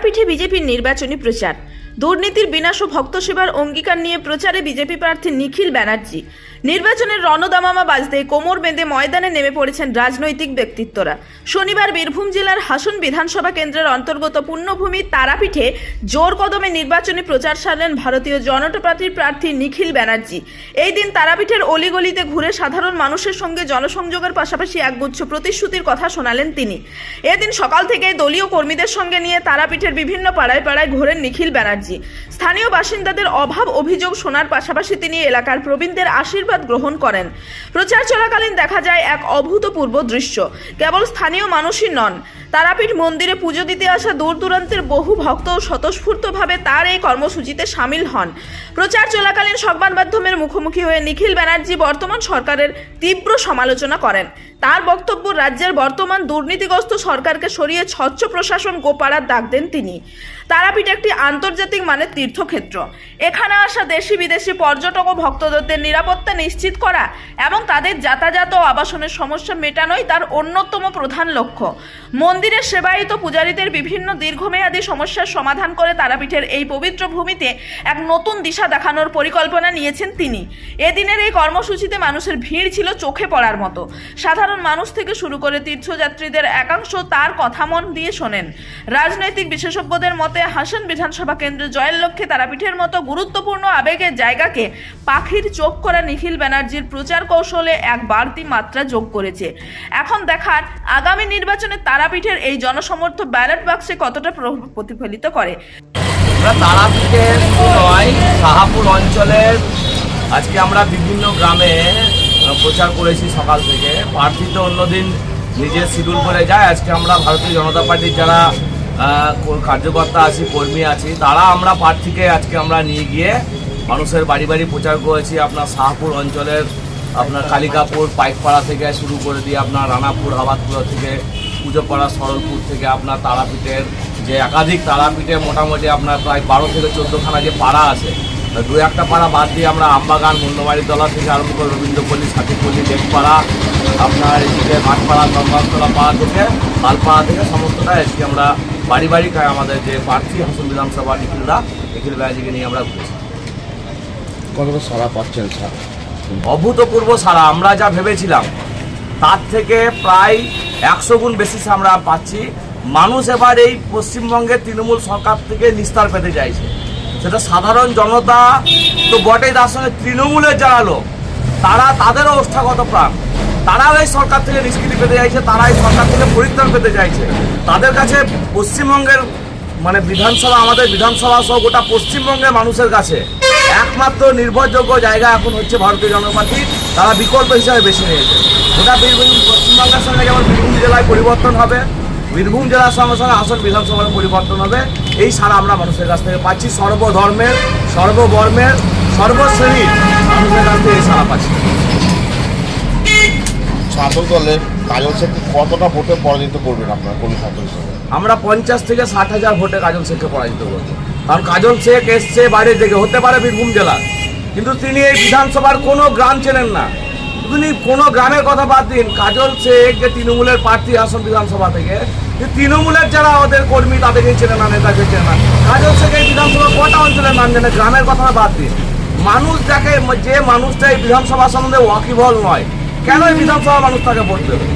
তারাপীঠে বিজেপির নির্বাচনী প্রচার। দুর্নীতির বিনাশ ও ভক্ত সেবার অঙ্গীকার নিয়ে প্রচারে বিজেপি প্রার্থী নিখিল ব্যানার্জি। নির্বাচনের রণদামামা বাজতে কোমর বেঁধে ময়দানে নেমে পড়েছেন রাজনৈতিক ব্যক্তিত্বরা। শনিবার বীরভূম জেলার হাসন বিধানসভা কেন্দ্রের অন্তর্গত পুণ্যভূমি তারাপীঠে জোর কদমে নির্বাচনী প্রচার সারলেন ভারতীয় জনতা পার্টির প্রার্থী নিখিল ব্যানার্জি। এই দিন তারাপীঠের অলিগলিতে ঘুরে সাধারণ মানুষের সঙ্গে জনসংযোগের পাশাপাশি একগুচ্ছ প্রতিশ্রুতির কথা শোনালেন তিনি। এদিন সকাল থেকে দলীয় কর্মীদের সঙ্গে নিয়ে তারাপীঠের বিভিন্ন পাড়ায় পাড়ায় ঘোরেন নিখিল ব্যানার্জি। স্থানীয় বাসিন্দাদের অভাব অভিযোগ শোনার পাশাপাশি তিনি এলাকার প্রবীণদের আশীর্বাদ গ্রহণ করেন। প্রচার চলাকালীন দেখা যায় এক অভূতপূর্ব দৃশ্য। কেবল স্থানীয় মানুষই নন, তারাপীঠ মন্দিরে পুজো দিতে আসা দূর দূরান্তের বহু ভক্ত স্বতঃস্ফূর্তভাবে তার এই কর্মসূচিতে সামিল হন। প্রচার চলাকালীন সংবাদ মাধ্যমের মুখোমুখি হয়ে নিখিল ব্যানার্জি বর্তমান সরকারের তীব্র সমালোচনা করেন। তার বক্তব্য, রাজ্যের বর্তমান দুর্নীতিগ্রস্ত সরকারকে সরিয়ে স্বচ্ছ প্রশাসন গোপাড়ার ডাক দেন তিনি। তারাপীঠ একটি আন্তর্জাতিক মানের তীর্থক্ষেত্র। এখানে আসা দেশি বিদেশি পর্যটক ও ভক্তদের নিরাপত্তা নিশ্চিত করা এবং তাদের যাতায়াত ও আবাসনের সমস্যা মেটানোই তার অন্যতম প্রধান লক্ষ্য। মন্দিরের সেবায়িত পূজারীদের বিভিন্ন দীর্ঘমেয়াদী সমস্যার সমাধান করে তারাপীঠের এই পবিত্র ভূমিতে এক নতুন দিশা দেখানোর পরিকল্পনা নিয়েছেন তিনি। এদিনের এই কর্মসূচিতে মানুষের ভিড় ছিল চোখে পড়ার মতো। সাধারণ মানুষ থেকে শুরু করে তীর্থযাত্রীদের একাংশ তার কথা মন দিয়ে শোনেন। রাজনৈতিক বিশেষজ্ঞদের মতে হাসন বিধানসভা কেন্দ্রে জয়ের লক্ষ্যে তারাপীঠের মতো গুরুত্বপূর্ণ আবেগের জায়গাকে পাখির চোখ করা নিখিল ব্যানার্জির প্রচার কৌশলে এক বাড়তি মাত্রা যোগ করেছে। এখন দেখার আগামী নির্বাচনে তারাপীঠের এই জনসমর্থ ব্যালট বাক্সে কতটা প্রতিফলিত করে। তারাপীঠের নয়, শাহাপুর অঞ্চলের আজকে আমরা বিভিন্ন গ্রামে প্রচার করেছি সকাল থেকে। প্রার্থী তো অন্যদিন নিজের শিডিউল করে যায়। আজকে আমরা ভারতীয় জনতা পার্টির যারা কার্যকর্তা আছি, কর্মী আছি, তারা আমরা প্রার্থীকে আজকে আমরা নিয়ে গিয়ে মানুষের বাড়ি বাড়ি প্রচার করেছি। আপনার শাহপুর অঞ্চলের আপনার কালিকাপুর পাইকপাড়া থেকে শুরু করে দিয়ে আপনার রানাপুর হাবাদপুর থেকে পুজোপাড়া সরলপুর থেকে আপনার তারাপীঠের যে একাধিক তারাপীঠে মোটামুটি আপনার প্রায় 12 থেকে 14খানা যে পাড়া আছে, দু একটা পাড়া বাদ দিয়ে আমরা আমবাগান, মুন্ডবাড়ি তলা থেকে আরম্ভ করে রবীন্দ্রপল্লী, সাথীপল্লী, লেকপাড়া, আপনার এদিকে মাঠপাড়া, গঙ্গাতলা পাড়া থেকে লালপাড়া থেকে সমস্তটা আজকে আমরা বাড়ি বাড়ি আমাদের যে প্রার্থী হাসন বিধানসভা নিখিল ব্যানার্জিকে নিয়ে আমরা ঘুরেছি। কতটা সাড়া পাচ্ছেন স্যার? অভূতপূর্ব সাড়া। আমরা যা ভেবেছিলাম তার থেকে প্রায় 100 গুণ বেশি আমরা পাচ্ছি। মানুষ এবার এই পশ্চিমবঙ্গের তৃণমূল সরকার থেকে নিস্তার পেতে চাইছে। সেটা সাধারণ জনতা তো বটেই, তার সঙ্গে তৃণমূলের যারা লোক তাদেরও ওষ্ঠাগত প্রাণ, তারাও এই সরকার থেকে নিষ্কৃতি পেতে চাইছে, তারা এই সরকার থেকে পরিত্রাণ পেতে চাইছে। তাদের কাছে পশ্চিমবঙ্গের মানে বিধানসভা, আমাদের বিধানসভা সহ গোটা পশ্চিমবঙ্গের মানুষের কাছে একমাত্র নির্ভরযোগ্য জায়গা এখন হচ্ছে ভারতীয় জনতা পার্টি। তারা বিকল্প হিসাবে বেছে নিয়েছে। গোটা বীরভূম পশ্চিমবঙ্গের সঙ্গে যেমন বীরভূম জেলায় পরিবর্তন হবে, বীরভূম জেলার সঙ্গে সঙ্গে হাসন বিধানসভার পরিবর্তন হবে। এই সারা আমরা মানুষের কাছ থেকে পাচ্ছি। সর্বধর্মের, সর্ববর্মের, সর্বশ্রেণীর মানুষের কাছ থেকে এই সারা পাচ্ছি। শাসক দলের কাজল শেখকে কতটা ভোটে পরাজিত করবেন আপনার কোন ছাত্র হিসেবে? আমরা 50 থেকে 60 হাজার ভোটে কাজল শেখকে পরাজিত করব। কারণ কাজল শেখ এসছে বাইরে থেকে, হতে পারে বীরভূম জেলা, কিন্তু তিনি এই বিধানসভার কোনো গ্রাম চেনেন না। তিনি কোনো গ্রামের কথা বাদ দিন, কাজল শেখ যে তৃণমূলের প্রার্থী হাসন বিধানসভা থেকে, তৃণমূলের যারা ওদের কর্মী তাদেরকে চেনে না, নেতাকে চেনে না। কাজল শেখ এই বিধানসভা কটা অঞ্চলের নাম জানে, গ্রামের কথা বাদ দিন। মানুষ যাকে, যে মানুষটা এই বিধানসভা সম্বন্ধে ওয়াকিবহল নয়, কেন এই বিধানসভা মানুষ তাকে ভোট দেবে?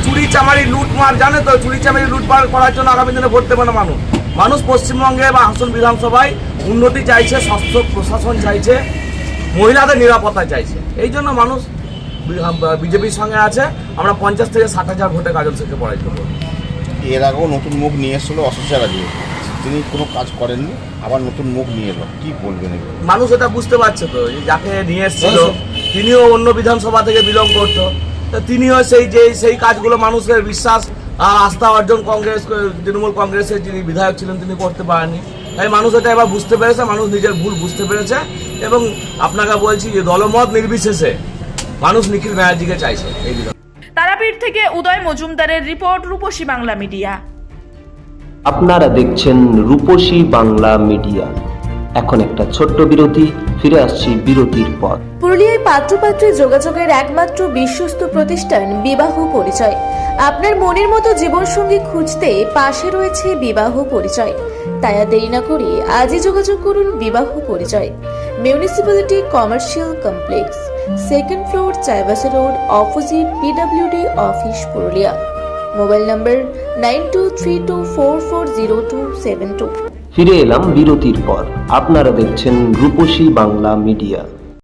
চুরি চামারি লুটমার জানে তো, চুরি চামারি লুটমার করার জন্য আগামী দিনে ভোট দেবে না মানুষ। মানুষ পশ্চিমবঙ্গে বা হাসন বিধানসভায় উন্নতি চাইছে, স্বচ্ছ প্রশাসন চাইছে, মহিলাদের নিরাপত্তা চাইছে। এই জন্য মানুষ বিজেপির সঙ্গে আছে। আমরা 50 থেকে 60 হাজার ভোটে কাজল শেখকে পরাজিত করব। এর আগেও নতুন মুখ নিয়ে এসেছিল অশোক রাজি, তিনি কোনো কাজ করেননি, আবার নতুন মুখ নিয়ে এলো, কি বলবেন? মানুষ এটা বুঝতে পারছে তো, যাকে নিয়ে এসেছিল তিনিও অন্য বিধানসভা থেকে বিলং করতো, তিনিও সেই কাজগুলো মানুষের বিশ্বাস আস্থা অর্জন তৃণমূল কংগ্রেসের যিনি বিধায়ক ছিলেন তিনি করতে পারেননি। তাই মানুষ এটা এবার বুঝতে পেরেছে, মানুষ নিজের ভুল বুঝতে পেরেছে। এবং আপনাকে বলছি যে দলমত নির্বিশেষে মানুষ নিখিল ব্যানার্জিকে চাইছে। এই তারাপীঠ থেকে উদয় মজুমদারের রিপোর্ট, রূপসী বাংলা মিডিয়া। আপনারা দেখছেন রূপসী বাংলা মিডিয়া। এখন একটা ছোট্ট বিরতি, ফিরে আসছি বিরতির পর। পুরুলিয়ায় পাত্রপাত্রে যোগাযোগের একমাত্র বিশ্বস্ত প্রতিষ্ঠান বিবাহ পরিচয়। আপনার মনের মতো জীবনসঙ্গী খুঁজতে পাশে রয়েছে বিবাহ পরিচয়। তাই আর দেরি না করে আজই যোগাযোগ করুন বিবাহ পরিচয়। Municipality commercial complex, second floor, Chaibasa road, opposite PWD office, Purulia. Mobile নম্বর 9232440272। ফিরে এলাম বিরতির পর। আপনারা দেখছেন রূপসী বাংলা মিডিয়া।